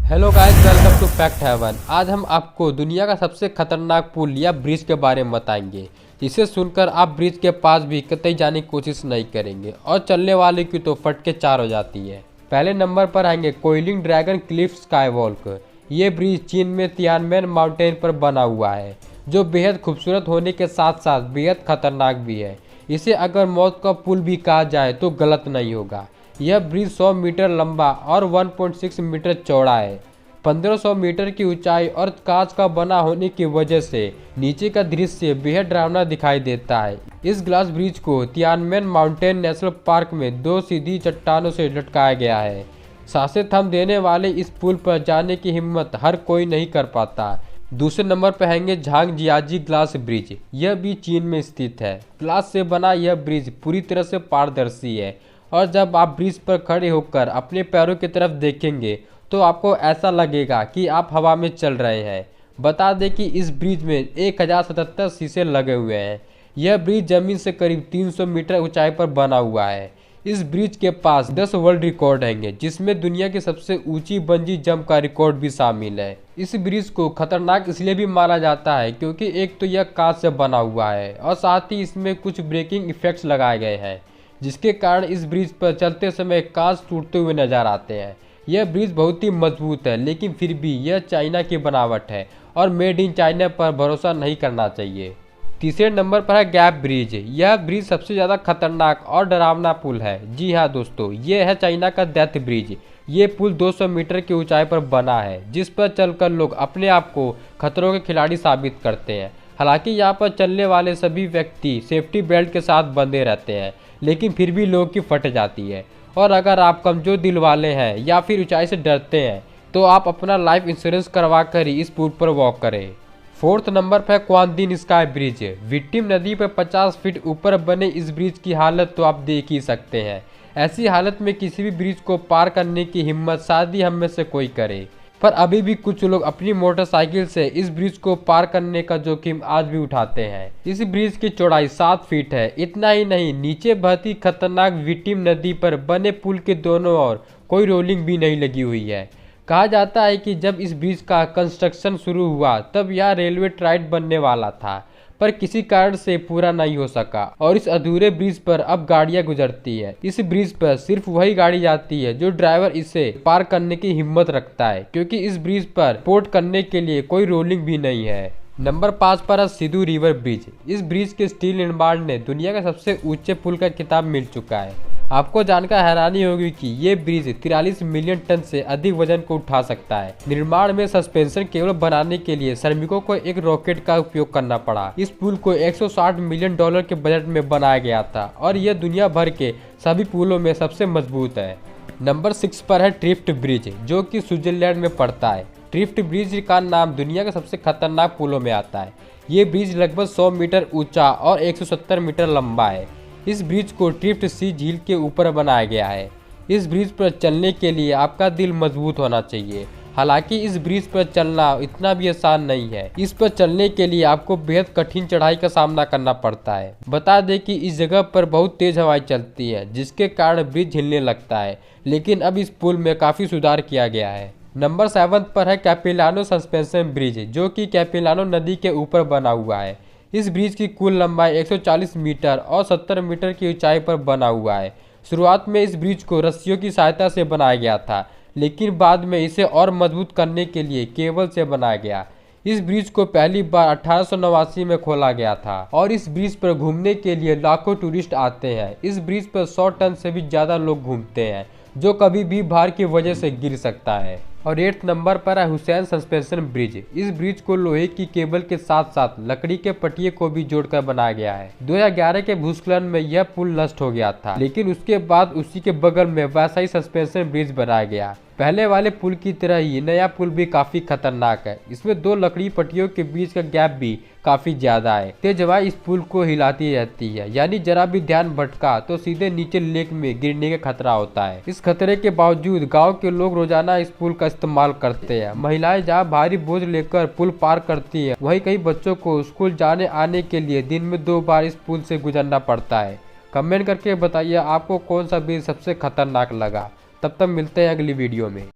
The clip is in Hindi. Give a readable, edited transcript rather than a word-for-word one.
Hello guys, welcome to fact heaven. आज हम आपको दुनिया का सबसे खतरनाक पुल या ब्रिज के बारे में बताएंगे, जिसे सुनकर आप ब्रिज के पास भी कतई जाने की कोशिश नहीं करेंगे और चलने वाले की तो फट के चार हो जाती है। पहले नंबर पर आएंगे कोइलिंग ड्रैगन क्लिफ स्काईवॉक। ये ब्रिज चीन में तियानमेन माउंटेन पर बना हुआ है, जो बेहद खूबसूरत होने के साथ साथ बेहद खतरनाक भी है। इसे अगर मौत का पुल भी कहा जाए तो गलत नहीं होगा। यह ब्रिज 100 मीटर लंबा और 1.6 मीटर चौड़ा है। 1500 मीटर की ऊंचाई और कांच का बना होने की वजह से नीचे का दृश्य बेहद डरावना दिखाई देता है। इस ग्लास ब्रिज को तियानमेन माउंटेन नेशनल पार्क में दो सीधी चट्टानों से लटकाया गया है। सांसें थम देने वाले इस पुल पर जाने की हिम्मत हर कोई नहीं कर पाता। दूसरे नंबर पर हैंगे झांगजियाजी ग्लास ब्रिज। यह भी चीन में स्थित है। ग्लास से बना यह ब्रिज पूरी तरह से पारदर्शी है और जब आप ब्रिज पर खड़े होकर अपने पैरों की तरफ देखेंगे तो आपको ऐसा लगेगा कि आप हवा में चल रहे हैं। बता दें कि इस ब्रिज में 1077 शीशे लगे हुए हैं। यह ब्रिज जमीन से करीब 300 मीटर ऊंचाई पर बना हुआ है। इस ब्रिज के पास 10 वर्ल्ड रिकॉर्ड हैं, जिसमें दुनिया की सबसे ऊंची बंजी जंप का रिकॉर्ड भी शामिल है। इस ब्रिज को खतरनाक इसलिए भी माना जाता है क्योंकि एक तो यह कांच से बना हुआ है और साथ ही इसमें कुछ ब्रेकिंग इफेक्ट्स लगाए गए हैं, जिसके कारण इस ब्रिज पर चलते समय कांच टूटते हुए नजर आते हैं। यह ब्रिज बहुत ही मजबूत है, लेकिन फिर भी यह चाइना की बनावट है और मेड इन चाइना पर भरोसा नहीं करना चाहिए। तीसरे नंबर पर है गैप ब्रिज। यह ब्रिज सबसे ज़्यादा खतरनाक और डरावना पुल है। जी हाँ दोस्तों, ये है चाइना का डेथ ब्रिज। ये पुल 200 मीटर की ऊंचाई पर बना है, जिस पर चलकर लोग अपने आप को खतरों के खिलाड़ी साबित करते हैं। हालांकि यहाँ पर चलने वाले सभी व्यक्ति सेफ्टी बेल्ट के साथ बंधे रहते हैं, लेकिन फिर भी लोग की फट जाती है। और अगर आप कमजोर दिल वाले हैं या फिर ऊंचाई से डरते हैं तो आप अपना लाइफ इंश्योरेंस करवा कर ही इस पुल पर वॉक करें। फोर्थ नंबर पर क्वानदिन स्काई ब्रिज। विक्टिम नदी पर 50 फीट ऊपर बने इस ब्रिज की हालत तो आप देख ही सकते हैं। ऐसी हालत में किसी भी ब्रिज को पार करने की हिम्मत शायद ही हम में से कोई करे, पर अभी भी कुछ लोग अपनी मोटरसाइकिल से इस ब्रिज को पार करने का जोखिम आज भी उठाते हैं। इस ब्रिज की चौड़ाई 7 फीट है। इतना ही नहीं, नीचे बहती खतरनाक विक्टिम नदी पर बने पुल के दोनों ओर कोई रोलिंग भी नहीं लगी हुई है। कहा जाता है कि जब इस ब्रिज का कंस्ट्रक्शन शुरू हुआ तब यह रेलवे ट्रैक बनने वाला था, पर किसी कारण से पूरा नहीं हो सका और इस अधूरे ब्रिज पर अब गाड़ियां गुजरती है। इस ब्रिज पर सिर्फ वही गाड़ी जाती है जो ड्राइवर इसे पार करने की हिम्मत रखता है, क्योंकि इस ब्रिज पर पोर्ट करने के लिए कोई रोलिंग भी नहीं है। नंबर 5 पर है सिधु रिवर ब्रिज। इस ब्रिज के स्टील निर्माण ने दुनिया के सबसे ऊंचे पुल का खिताब मिल चुका है। आपको जानकर हैरानी होगी कि ये ब्रिज 43 मिलियन टन से अधिक वजन को उठा सकता है। निर्माण में सस्पेंशन केबल बनाने के लिए श्रमिकों को एक रॉकेट का उपयोग करना पड़ा। इस पुल को 160 मिलियन डॉलर के बजट में बनाया गया था और यह दुनिया भर के सभी पुलों में सबसे मजबूत है। नंबर 6 पर है ट्रिफ्ट ब्रिज, जो कि स्विट्जरलैंड में पड़ता है। ट्रिफ्ट ब्रिज का नाम दुनिया के सबसे खतरनाक पुलों में आता है। ये ब्रिज लगभग 100 मीटर ऊंचा और 170 मीटर लंबा है। इस ब्रिज को ट्रिफ्ट सी झील के ऊपर बनाया गया है। इस ब्रिज पर चलने के लिए आपका दिल मजबूत होना चाहिए। हालांकि इस ब्रिज पर चलना इतना भी आसान नहीं है। इस पर चलने के लिए आपको बेहद कठिन चढ़ाई का सामना करना पड़ता है। बता दें कि इस जगह पर बहुत तेज हवाएं चलती है, जिसके कारण ब्रिज हिलने लगता है, लेकिन अब इस पुल में काफी सुधार किया गया है। नंबर 7 पर है कैपिलानो सस्पेंशन ब्रिज, जो कि कैपिलानो नदी के ऊपर बना हुआ है। इस ब्रिज की कुल लंबाई 140 मीटर और 70 मीटर की ऊंचाई पर बना हुआ है। शुरुआत में इस ब्रिज को रस्सियों की सहायता से बनाया गया था, लेकिन बाद में इसे और मजबूत करने के लिए केबल से बनाया गया। इस ब्रिज को पहली बार 1889 में खोला गया था और इस ब्रिज पर घूमने के लिए लाखों टूरिस्ट आते हैं। इस ब्रिज पर 100 टन से भी ज्यादा लोग घूमते हैं, जो कभी भी भार की वजह से गिर सकता है। और 8 नंबर पर है हुसैन सस्पेंशन ब्रिज। इस ब्रिज को लोहे की केबल के साथ साथ लकड़ी के पटिये को भी जोड़कर बनाया गया है। 2011 के भूस्खलन में यह पुल नष्ट हो गया था, लेकिन उसके बाद उसी के बगल में वैसा ही सस्पेंशन ब्रिज बनाया गया। पहले वाले पुल की तरह ही नया पुल भी काफी खतरनाक है। इसमें 2 लकड़ी पट्टियों के बीच का गैप भी काफी ज्यादा है। तेज हवा इस पुल को हिलाती रहती है, यानी जरा भी ध्यान भटका तो सीधे नीचे लेक में गिरने का खतरा होता है। इस खतरे के बावजूद गांव के लोग रोजाना इस पुल का इस्तेमाल करते हैं। महिलाएं जहां भारी बोझ लेकर पुल पार करती हैं, वहीं कई बच्चों को स्कूल जाने आने के लिए दिन में 2 बार इस पुल से गुजरना पड़ता है। कमेंट करके बताइए आपको कौन सा ब्रिज सबसे खतरनाक लगा। तब तक मिलते हैं अगली वीडियो में।